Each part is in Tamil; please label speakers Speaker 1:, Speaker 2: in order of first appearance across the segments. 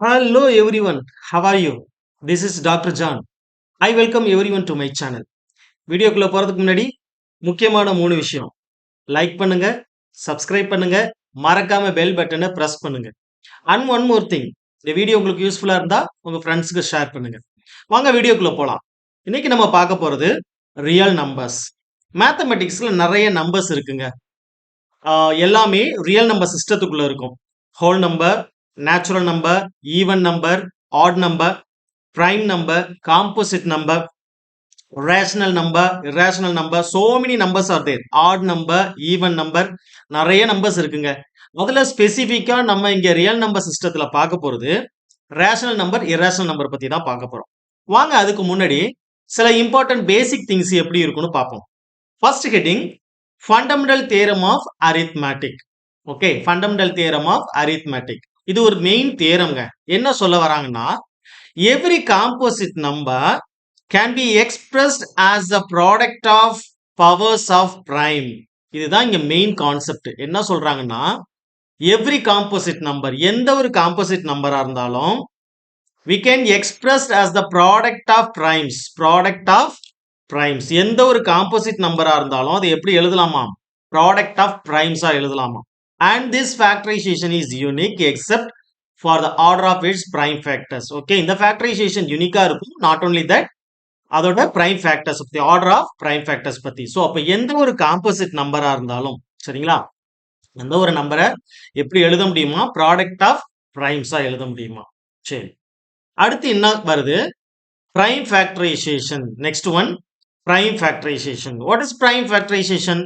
Speaker 1: Hello everyone, how are you? This is Dr. John. I welcome everyone to my channel. வீடியோக்குள்ள போறதுக்கு முன்னாடி முக்கியமான 3 விஷயம். லைக் பண்ணுங்க, சப்ஸ்கிரைப் பண்ணுங்க, மறக்காம பெல் பட்டனை பிரஸ் பண்ணுங்க. And one more thing. இந்த வீடியோ உங்களுக்கு யூஸ்ஃபுல்லா இருந்தா உங்க ஃப்ரெண்ட்ஸ்க்கு ஷேர் பண்ணுங்க. வாங்க வீடியோக்குள்ள போலாம். இன்னைக்கு நம்ம பார்க்க போறது ரியல் நம்பர்ஸ். மேத்தமெட்டிக்ஸ்ல நிறைய நம்பர்ஸ் இருக்குங்க. எல்லாமே ரியல் நம்பர் சிஸ்டத்துக்குள்ள இருக்கும். Whole number, natural number, even number, add number, prime number, composite number, rational number, irrational number, so many numbers are there. Odd number, even number, நிறைய நம்பர்ஸ் இருக்குங்க. முதல்ல ஸ்பெசிஃபிக்கா நம்ம இங்க ரியல் நம்பர் சிஸ்டத்துல பார்க்க போறது ரேஷனல் நம்பர், இரேஷனல் நம்பர் பத்தி தான் பார்க்க போறோம். வாங்க அதுக்கு முன்னாடி சில இம்பார்ட்டன்ட் பேசிக் திங்ஸ் எப்படி இருக்குன்னு பார்ப்போம். First heading fundamental theorem of arithmetic. Okay, fundamental theorem of arithmetic. இது ஒரு மெயின் தியரம்ங்க. என்ன சொல்ல வராங்கன்னா, every composite number can be expressed as the product of powers of prime. இதுதான் இங்க மெயின் கான்செப்ட். என்ன சொல்றாங்கன்னா, every composite number, எந்த ஒரு காம்போசிட் நம்பரா இருந்தாலும் we can express as the product of primes. Product of primes. எந்த ஒரு காம்போசிட் நம்பரா இருந்தாலும் அதை எப்படி எழுதலாமா? Product of primes ஆ எழுதலாமா? And this factorization is unique except for the order of its prime factors. Okay, இந்த factorization யூனிக்கா இருக்கும். Not only that, அதோட prime factors பத்தி, order of prime factors பத்தி. ஸோ அப்ப எந்த ஒரு காம்போசிட் நம்பரா இருந்தாலும் சரிங்களா, எந்த ஒரு நம்பரை எப்படி எழுத முடியுமா? ப்ராடக்ட் ஆஃப் பிரைம்ஸா எழுத முடியுமா? சரி, அடுத்து என்ன வருது? prime factorization. Next one, prime factorization. What is prime factorization?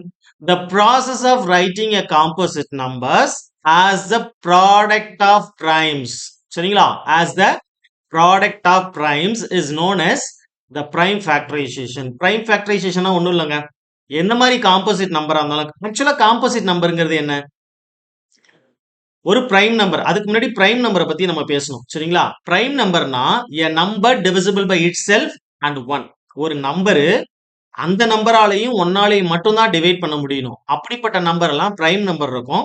Speaker 1: The process of writing a composite numbers as the product of primes. சரிங்களா, as the product of primes is known as the prime factorization. prime factorization ஒன்றும் இல்லைங்க, என்ன மாதிரி காம்போசிட் நம்பரா இருந்தாலும். ஆக்சுவலா காம்போசிட் நம்பருங்கிறது என்ன? ஒரு பிரைம் நம்பர். அதுக்கு முன்னாடி பிரைம் நம்பரை பத்தி நம்ம பேசணும் சரிங்களா. பிரைம் நம்பர்னா a number divisible by itself and 1. ஒரு நம்பரு அந்த நம்பராலையும் ஒன்னாலையும் மட்டும்தான் டிவைட் பண்ண முடியும். அப்படிப்பட்ட நம்பர் எல்லாம் பிரைம் நம்பர் இருக்கும்.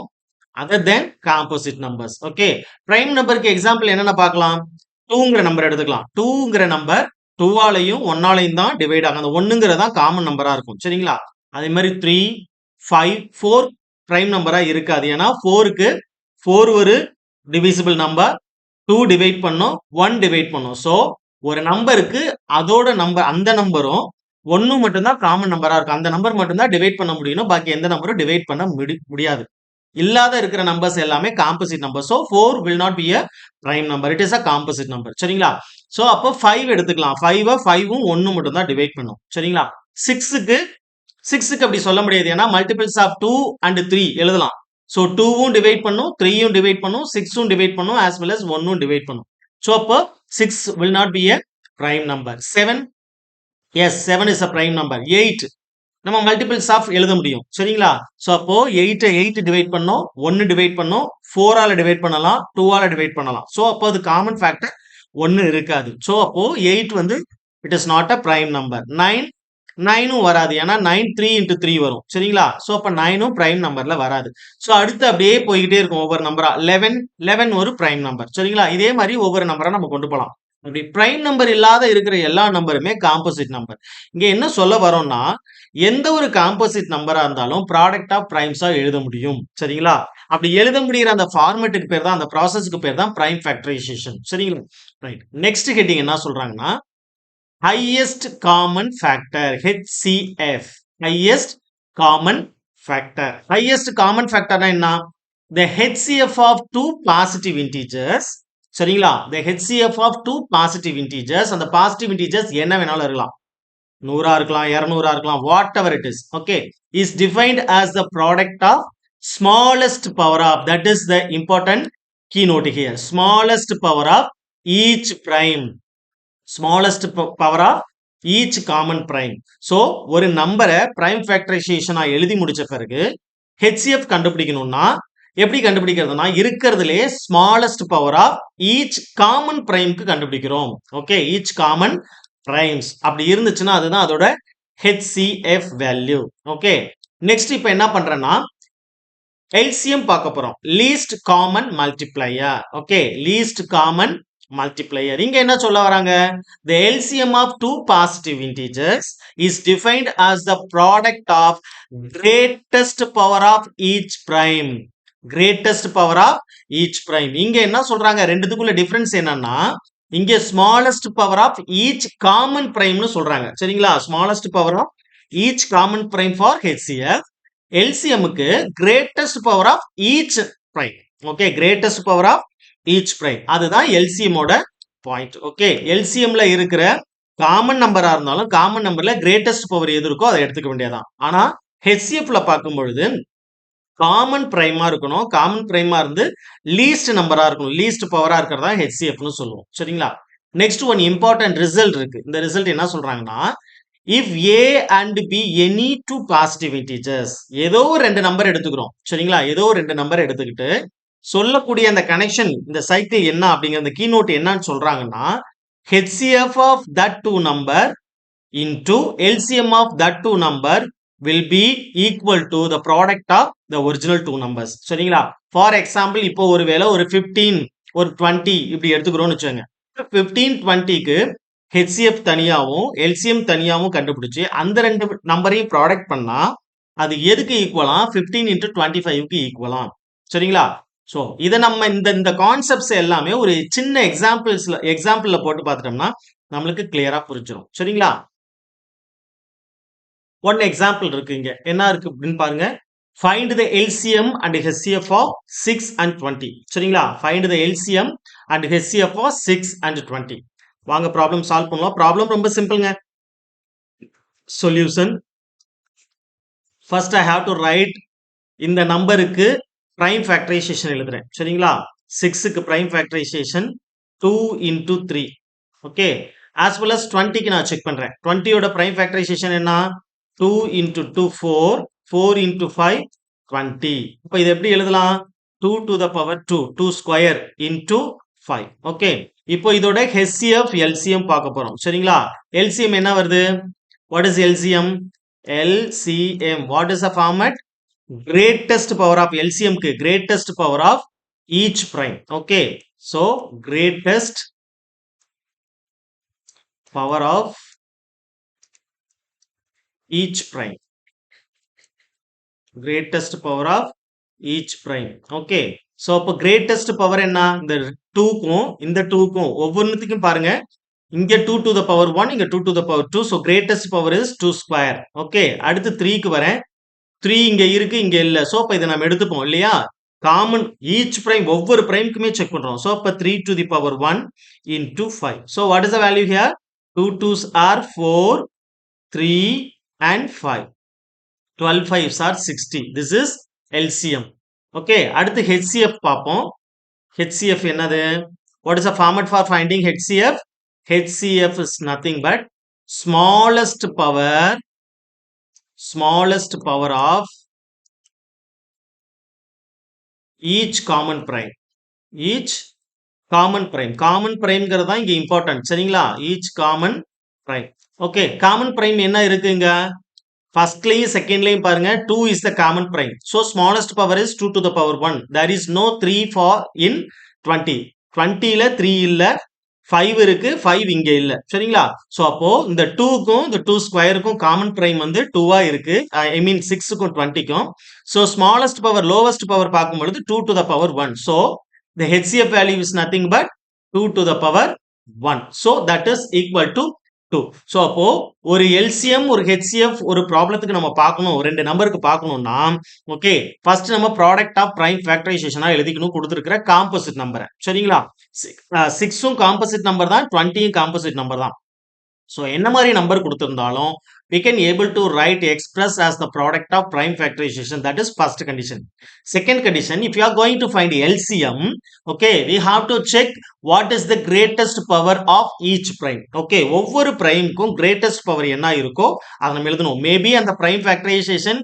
Speaker 1: அதர் தென் காம்போசிட் நம்பர்ஸ். ஓகே, பிரைம் நம்பருக்கு எக்ஸாம்பிள் என்னென்ன பார்க்கலாம்? 2ங்கிற நம்பர் எடுத்துக்கலாம். 2ங்கிற நம்பர் 2ஆலையும் 1ஆலையும் தான் டிவைட் ஆகும். அந்த 1ங்கிறதா காமன் நம்பரா இருக்கும் சரிங்களா. அதே மாதிரி 3, 5, 4 பிரைம் நம்பரா இருக்காது. ஏன்னா 4க்கு 4 ஒரு டிவிசிபிள் நம்பர், 2 டிவைட் பண்ணும், 1 டிவைட் பண்ணும். ஸோ ஒரு நம்பருக்கு அதோட நம்பர், அந்த நம்பரும் 1 மட்டும்தான் காமன் நம்பரா இருக்கும். அந்த நம்பர் மட்டும்தான் டிவைட் பண்ண முடியும். பாக்கி எந்த நம்பரும் டிவைட் பண்ண முடியாது. இல்லாத இருக்கிற நம்பர்ஸ் எல்லாமே composite number. So 4 will not be a prime number. It is a composite number. சரிங்களா. ஸோ அப்போ 5 எடுத்துக்கலாம். 5 5ம் 1 மட்டும் தான் டிவைட் பண்ணும் சரிங்களா. 6க்கு அப்படி சொல்ல முடியாது. ஏன்னா மல்டிபிள்ஸ் ஆஃப் 2 and 3 எழுதலாம். ஸோ 2வும் டிவைட் பண்ணும், 3யும் டிவைட் பண்ணும், 6ம் டிவைட் பண்ணும், as well as 1ம் டிவைட் பண்ணும். ஸோ அப்போ 6 will not be a prime number. 7, yes, 7 is a prime number. 8 நம்ம மல்டிபிள்ஸ் ஆஃப் எழுத முடியும் சரிங்களா. ஸோ அப்போ 8 டிவைட் பண்ணோம், 1 டிவைட் பண்ணோம், 4ஆல டிவைட் பண்ணலாம், 2ஆல டிவைட் பண்ணலாம். ஸோ அப்போ அது காமன் ஃபேக்டர் 1 இருக்காது. ஸோ அப்போ 8 வந்து it is not a prime number. 9ம் வராது. ஏன்னா 9 3 into 3 வரும் சரிங்களா. ஸோ அப்போ 9ம் பிரைம் நம்பர்ல வராது. ஸோ அடுத்து அப்படியே போய்கிட்டே இருக்கும் ஒவ்வொரு நம்பரா. 11 ஒரு பிரைம் நம்பர் சரிங்களா. இதே மாதிரி ஒவ்வொரு நம்பரா நம்ம கொண்டு போகலாம். அப்படி பிரைம் நம்பர் இல்லாத இருக்கிற எல்லா நம்பருமே காம்போசிட் நம்பர். இங்க என்ன சொல்ல வரோம்னா, எந்த ஒரு காம்போசிட் நம்பரா இருந்தாலும் ப்ராடக்ட் ஆஃப் பிரைம்ஸா எழுத முடியும் சரிங்களா. அப்படி எழுத முடிகிற அந்த ஃபார்மேட்டுக்கு பேர் தான், அந்த ப்ராசஸ்க்கு பேர் தான் பிரைம் ஃபேக்டரைசேஷன் சரிங்களா. ரைட், நெக்ஸ்ட் ஹெட்டிங் என்ன சொல்றாங்கன்னா, highest common factor, HCF. Highest common factor. Highest common ஃபேக்டர்னா என்ன? the HCF of two positive integers சரிங்களா. the HCF of two positive integers, அந்த பாசிட்டிவ் இன்டிஜர்ஸ் என்ன வேணாலும் இருக்கலாம். 100 இருக்கலாம், 200 இருக்கலாம், what ever it is. Okay, is defined as the product of smallest power of, that is the important keynote here, smallest power of each prime, smallest power of each common prime. so ஒரு நம்பரை பிரைம் ஃபேக்டரைசேஷனா எழுதி முடிச்ச பிறகு HCF கண்டுபிடிக்கணும்னா எப்படி கண்டுபிடிக்கிறதுனா, இருக்கிறதுலே smallest power of each common பிரைம்க்கு கண்டுபிடிக்கிறோம். ஓகே, ஈச் காமன் பிரைம்ஸ் அப்படி இருந்துச்சுன்னா அதுதான் அதோட HCF வேல்யூ. ஓகே, நெக்ஸ்ட் இப்போ என்ன பண்றேன்னா, எல்சிஎம் பார்க்க போறோம். Least common multiplier. Okay, least common multiplier. இங்க என்ன சொல்ல வராங்க? The LCM of two positive integers is defined as the product of greatest power of each prime. Greatest power of each prime. இங்க என்ன சொல்றாங்க? ரெண்டுத்துக்குள்ள டிஃபரன்ஸ் என்னன்னா, இங்க smallest power of each common prime னு சொல்றாங்க. சரிங்களா? smallest power of each common prime for HCF. LCM க்கு greatest power of each prime. Okay, greatest power of each prime. அதுதான் LCM ஓட பாயிண்ட். ஓகே, LCMல இருக்கிற காமன் நம்பரா இருந்தாலும் காமன் நம்பர்ல கிரேட்டஸ்ட் பவர் எது இருக்கோ அதை எடுத்துக்க வேண்டியதான். ஆனா HCFல பார்க்கும் பொழுது காமன் பிரைமா இருக்கணும். காமன் பிரைமா இருந்து லீஸ்ட் நம்பரா இருக்கணும். லீஸ்ட் பவரா இருக்கிறதா HCFனு சொல்லுவோம். சரிங்களா? நெக்ஸ்ட் ஒன் இம்பார்ட்டன்ட் ரிசல்ட் இருக்கு. இந்த ரிசல்ட் என்ன சொல்றாங்கன்னா, if A and B any two positive integers, ஏதோ ரெண்டு நம்பர் எடுத்துக்கிறோம். சரிங்களா? ஏதோ ரெண்டு நம்பர் எடுத்துக்கிட்டு சொல்லக்கூடிய அந்த கனெக்ஷன், இந்த சைக்கிள் என்ன அப்படிங்கிற அந்த கீநோட் என்னன்னு சொல்றாங்கன்னா, HCF of that two number into LCM of that two number will be equal to the product of the original two numbers. சரிங்களா? ஃபார் எக்ஸாம்பிள் இப்போ ஒருவேளை ஒரு 15 ஒரு 20 இப்படி எடுத்துக்கிறோம்னு வச்சுக்கோங்க. 15 20க்கு HCF தனியாவும் LCM தனியாவும் கண்டுபிடிச்சு அந்த ரெண்டு நம்பரையும் ப்ராடக்ட் பண்ணா அது எதுக்கு ஈக்குவலா? 15 into 25க்கு ஈக்குவலா. சரிங்களா? சோ இதை நம்ம இந்த கான்செப்ட்ஸ் எல்லாமே ஒரு சின்ன எக்ஸாம்பிள்ல போட்டு பார்த்துட்டோம்னா நம்மளுக்கு கிளியரா புரிஞ்சிடும். சரிங்களா? ஒன் எக்ஸாம்பிள் இருக்கு. இங்க என்ன இருக்கு அப்படின்னு பாருங்க. Find the LCM and HCF of 6 and 20. சரிங்களா? Find the LCM and HCF of 6 and 20. வாங்க ப்ராப்ளம் சால்வ் பண்ணுவோம். ப்ராப்ளம் ரொம்ப சிம்பிள்ங்க. Solution. First I have to write இந்த நம்பருக்கு பிரைம் ஃபேக்டரைசேஷன் எழுதுறேன். சரிங்களா? 6க்கு prime factorization 2 into 3. Okay, as well as 20க்கு நான் செக் பண்றேன். 20யோட பிரைம் ஃபேக்டரைசேஷன் என்ன? 2 into 2 4, 4 into 5 20. இப்போ இது எப்படி எழுதலாம்? 2 to the power 2, 2 square into 5. Okay, இப்போ இதோட HCF LCM பார்க்க போறோம். சரிங்களா? LCM என்ன வருது? What is LCM? LCM, what is the format? Greatest power of LCM க்கு greatest power of each prime. Okay, so greatest power of each prime. Greatest power of each prime. Okay, so அப்போ greatest power என்ன? இந்த 2க்கும் இந்த 2க்கும் ஒவ்வொன்றுத்துக்கும் பாருங்க. இங்க 2 to the power 1, இங்க 2 to the power 2. So greatest power is 2 square. Okay, அடுத்து 3க்கு வரேன். 3 இங்க இருக்கு, இங்க இல்ல. சோ அப்ப இதை நம்ம எடுத்துப்போம் இல்லையா? காமன் ஈச் பிரைம் ஒவ்வொரு பிரைம்க்குமே செக் பண்றோம். சோ அப்ப 3 to the power 1 into 5. So what is the value here? 2 2s are 4, 3 and 5. 12 5s are 60. This is LCM. Okay, அடுத்து HCF பார்ப்போம். HCF என்னது? What is the format for finding HCF? HCF is nothing but smallest power of each common prime. Each common prime. Common prime ங்கிறதா இங்க இம்பார்ட்டன்ட். சரிங்களா? each common prime. Okay, common prime என்ன இருக்குங்க? ஃபர்ஸ்ட்லயும் செகண்ட்லயும் பாருங்க 2 is the common prime. So smallest power is 2 to the power 1. There is no 3 for in 20. 20ல 3 இல்ல, 5 இருக்கு, 5 இங்க இல்ல. சரிங்களா? சோ அப்போ இந்த 2க்கும் இந்த 2 ஸ்கொயருக்கும் காமன் பிரைம் வந்து 2ஆ இருக்கு. ஐ மீன் 6க்கும் 20க்கும். So smallest power lowest power பார்க்கும் பொழுது 2 to the power 1. So the HCF value is nothing but 2 to the power 1. So that is equal to 2. So அப்போ ஒரு LCM ஒரு HCF ஒரு ப்ராப்ளத்துக்கு நம்ம பார்க்கணும், ரெண்டு நம்பருக்கு பார்க்கணும்னா ஓகே, ஃபர்ஸ்ட் நம்ம ப்ராடக்ட் ஆஃப் பிரைம் ஃபேக்டரைசேஷனா எழுதிக்கணும் கொடுத்திருக்கிற காம்போசிட் நம்பரை. சரிங்களா? 6ம் காம்போசிட் நம்பர் தான், 20யும் காம்போசிட் நம்பர் தான். சோ என்ன மாதிரி number கொடுத்திருந்தாலும் we can able to write express as the product of prime factorization. That is first condition. Second condition, if you are going to find LCM, okay, we have to check what is the greatest power of each prime. Okay, ஒவ்வொரு பிரைம்க்கும் greatest power என்ன இருக்கோ அதை நம்ம எழுதணும். மேபி அந்த prime factorization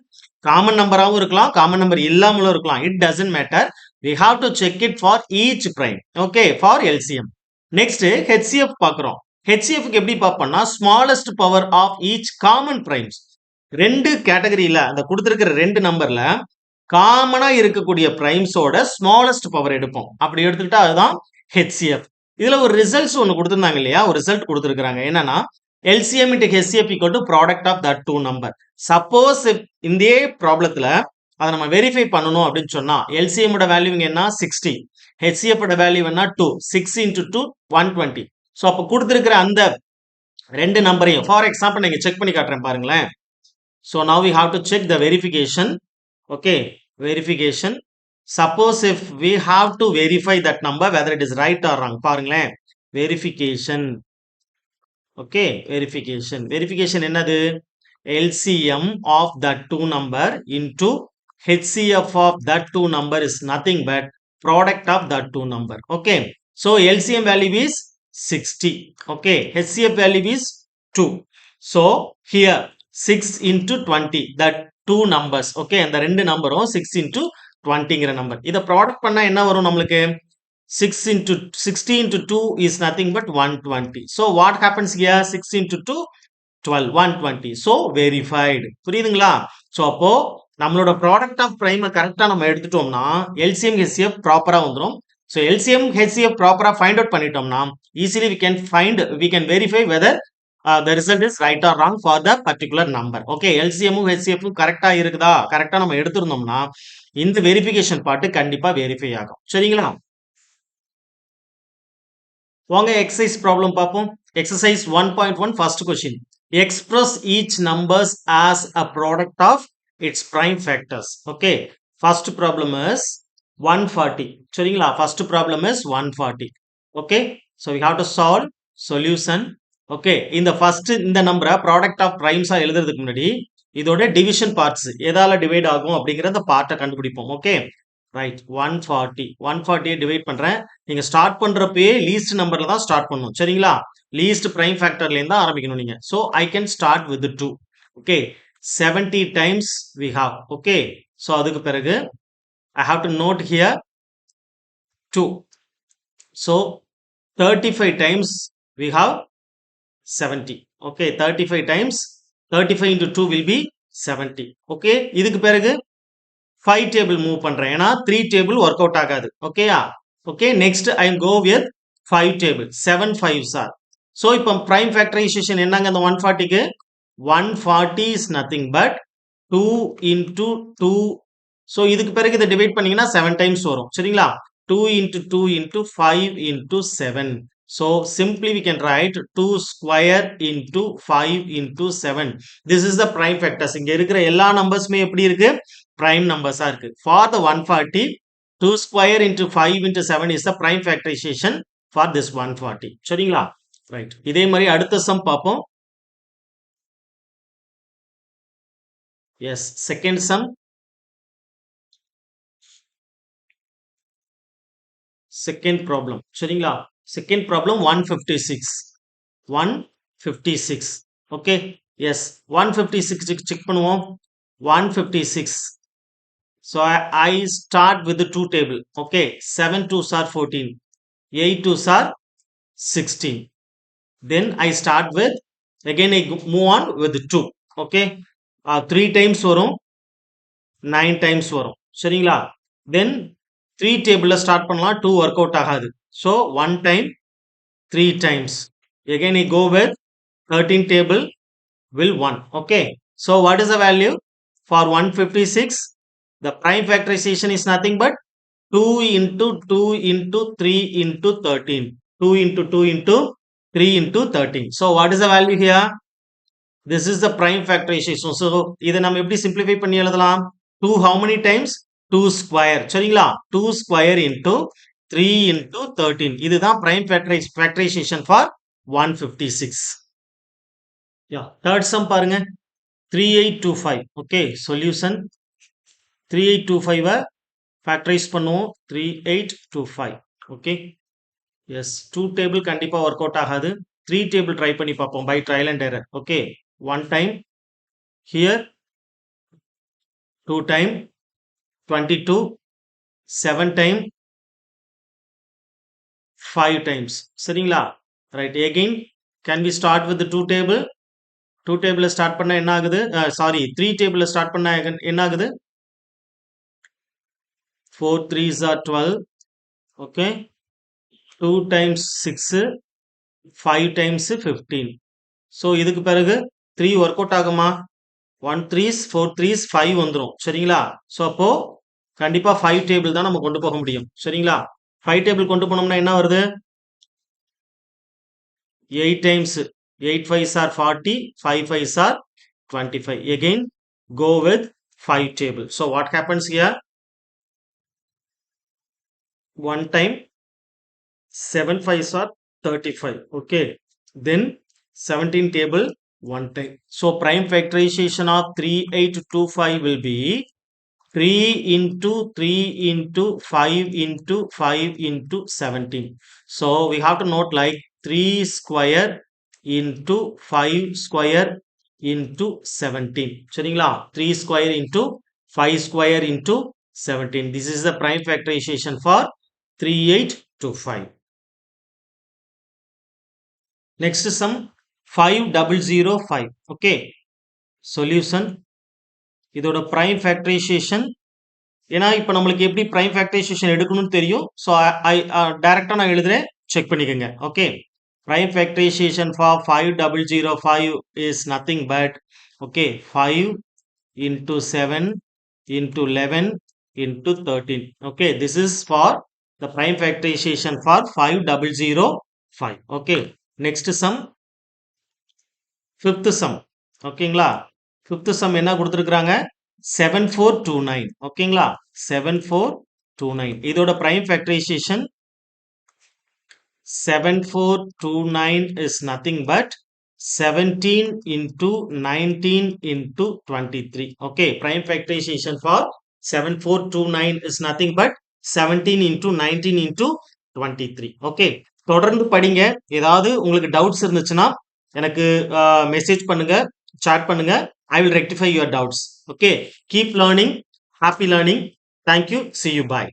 Speaker 1: காமன் நம்பராகவும் இருக்கலாம், காமன் நம்பர் இல்லாமலும் இருக்கலாம். It doesn't matter. We have to check it for each prime. Okay, for LCM. Next HCF பார்க்கிறோம். HCF க்கு எப்படி பார்ப்போம்னா smallest power of each common primes. ரெண்டு கேட்டகரியில அந்த கொடுத்திருக்கிற ரெண்டு நம்பர்ல காமனா இருக்கக்கூடிய பிரைம்ஸோட ஸ்மாலஸ்ட் பவர் எடுப்போம். அப்படி எடுத்துக்கிட்டா அதுதான் HCF. இதுல ஒரு ரிசல்ட்ஸ் ஒன்னு கொடுத்திருந்தாங்க இல்லையா? ஒரு ரிசல்ட் கொடுத்திருக்காங்க. என்னன்னா LCM into HCF equal to product of that two number. Suppose இந்த ப்ராப்ளத்துல அதை நம்ம வெரிஃபை பண்ணணும் அப்படின்னு சொன்னா LCM ஓட வேல்யூ என்ன 60, HCF ஓட வேல்யூ என்ன 2, 6 into 2 120. ஸோ அப்போ கொடுத்திருக்கிற அந்த ரெண்டு நம்பரையும் ஃபார் எக்ஸாம்பிள் நீங்க செக் பண்ணி காட்டுறேன் பாருங்களேன். So now we have to check the verification. Okay, verification. Suppose if we have to verify that number whether it is right or wrong. பாருங்களேன், verification. Okay, verification என்னது? LCM of that two number into HCF of that two number is nothing but product of that two number. Okay, so LCM value is 60. Okay, HCF value is 2. So here 6 into 20, that two numbers. Okay, and the ரெண்டு நம்பரும் 6 into 20ங்கிற நம்பர். இதை ப்ராடக்ட் பண்ணா என்ன வரும் நம்மளுக்கு? 6 into 60 into 2 is nothing but 120. So what happens here? 6 into 2 12, 120. So verified. புரியுதுங்களா? ஸோ அப்போ நம்மளோட ப்ராடக்ட் ஆஃப் பிரைம் கரெக்டா நம்ம எடுத்துட்டோம்னா LCM HCF ப்ராப்பரா வந்துடும். ஸோ LCM HCF ப்ராப்பரா ஃபைண்ட் அவுட் பண்ணிட்டோம்னா easily we can verify whether the result is right or wrong for the particular number. Okay, LCM HCF கரெக்டா இருக்குதா, கரெக்டா நம்ம எடுத்திருந்தோம்னா இந்த வெரிஃபிகேஷன் பார்ட் கண்டிப்பா வெரிஃபை ஆகும். சரிங்களா? வாங்க எக்ஸசைஸ் ப்ராப்ளம் பார்ப்போம். Exercise 1.1 first question. Express each numbers as a product of its prime factors. Okay, first problem is 140. சரிங்களா? first problem is 140. Okay, so we have to solve solution. Okay, இந்த first இந்த நம்பரை ப்ராடக்ட் ஆஃப் பிரைம்ஸா எழுதுறதுக்கு முன்னாடி இதோட டிவிஷன் பார்ட்ஸ் எதால டிவைட் ஆகும் அப்படிங்கறத பார்ட்டை கண்டுபிடிப்போம். Okay, right. 140 டிவைட் பண்றேன். நீங்க ஸ்டார்ட் பண்றப்பயே லீஸ்ட் நம்பர்ல தான் ஸ்டார்ட் பண்ணணும். சரிங்களா? லீஸ்ட் பிரைம் ஃபேக்டர்ல இருந்து ஆரம்பிக்கணும் நீங்க. So I can start with 2. Okay, 70 times we have. Okay, so அதுக்கு பிறகு I have to note here 2. So 35 times we have 70. Okay, 35 times 35 into 2 will be 70. Okay, இதுக்கு பிறகு 5 table மூவ் பண்றேன். ஏன்னா 3 table ஒர்க் அவுட் ஆகாது. ஓகேயா? Okay, next I go with 5 table. 7 5s are. So இப்போ பிரைம் ஃபேக்டரைசேஷன் என்னங்க அந்த 140க்கு? 140 is nothing but 2 into 2. So இதுக்கு பிறகு இதை டிவைட் பண்ணீங்கன்னா 7 டைம்ஸ் வரும். சரிங்களா? 2 into 2 into 5 into 7. So simply we can write 2 square into 5 into 7. This is the prime factors. இங்க இருக்கிற எல்லா நம்பர்ஸ்மே எப்படி இருக்கு? prime numbers இருக்கு. For the 140, 2 square into 5 into 7 is the prime factorization for this 140. சரிங்களா? ரைட். இதே மாதிரி அடுத்த சம் பார்ப்போம். Yes, second sum. Second problem. சரிங்களா? Second problem 156. 156. Okay, yes, 156 check பண்ணுவோம். 156. So I start with the 2 table. Okay, 7 2s are 14, 8 2s are 16. Then I start with, again I move on with 2. Okay, 3 times வரும், 9 times வரும். சரிங்களா? Then 3 table start பண்ணலாம், 2 work out ஆகாது. So 1 time 3 times. Again I go with 13 table will 1. Okay, so what is the value for 156? The prime factorization is nothing but 2 into 2 into 3 into 13. 2 into 2 into 3 into 13. So what is the value here? This is the prime factorization. So இதை நம்ம எப்படி simplify பண்ணி எழுதலாம்? 2 how many times? 2 square. சரிங்களா? 2 square into 3 into 13. இதுதான் prime factorization for 156. Yeah, third sum பாருங்க. 3825. Okay, solution. 3825 ஃபேக்டரைஸ் பண்ணுவோம். 3825. ஓகே, எஸ், 2 டேபிள் கண்டிப்பா ஒர்க் அவுட் ஆகாது. 3 டேபிள் ட்ரை பண்ணி பார்ப்போம் by trial and error. Okay, 1 time here, 2 time 22, 7 time, 5 times. சரிங்களா? Right. Again can we start with 2 table. 2 table start பண்ணா என்ன ஆகுது? சாரி, 3 டேபிள் ஸ்டார்ட் பண்ணா என்ன ஆகுது? 4 3s are 12. Okay. 2 times 6, 5 times 15. So இதுக்கு பிறகு 3 ஒர்க் அவுட் ஆகுமா? 1 3s 4 3s 5 வந்துரும். சரிங்களா? ஸோ அப்போ கண்டிப்பா 5 டேபிள் தான் நம்ம கொண்டு போக முடியும். சரிங்களா? 5 டேபிள் கொண்டு போனோம்னா என்ன வருது? 8 times 8 5s are 40, 5 5s are 25. Again, go with 5 table. So what happens here? One time 7 5s are 35. Okay. Then 17 table one time. So prime factorization of 3825 will be 3 into 3 into 5 into 5 into 17. So we have to note like 3 square into 5 square into 17. சரிங்களா? 3 square into 5 square into 17. This is the prime factorization for 3825. Next sum 5005. Okay. Solution. இதோட prime factorization. ஏன்னா இப்போ நம்மளுக்கு எப்படி prime factorization எடுக்கணும்னு தெரியும். ஸோ டைரக்டா நான் எழுதுறேன், செக் பண்ணிக்கோங்க. Okay. Prime factorization for 5005 is nothing but, okay, 5 into 7 into 11 into 13. Okay, this is for the prime factorization for 5005. Okay, next sum, fifth sum. ஓகேங்களா? fifth sum என்ன கொடுத்துருக்காங்க? 7429. ஓகேங்களா? 7429. இதோட prime factorization 7429 is nothing but 17 into 19 into 23. Okay, prime factorization for 7429 is nothing but 17 into 19 into 23. Okay, தொடர்ந்து படிங்க. ஏதாவது உங்களுக்கு டவுட்ஸ் இருந்துச்சுன்னா எனக்கு மெசேஜ் பண்ணுங்க, chat பண்ணுங்க. I will rectify your doubts. Okay, keep learning. Happy learning. Thank you. See you. Bye.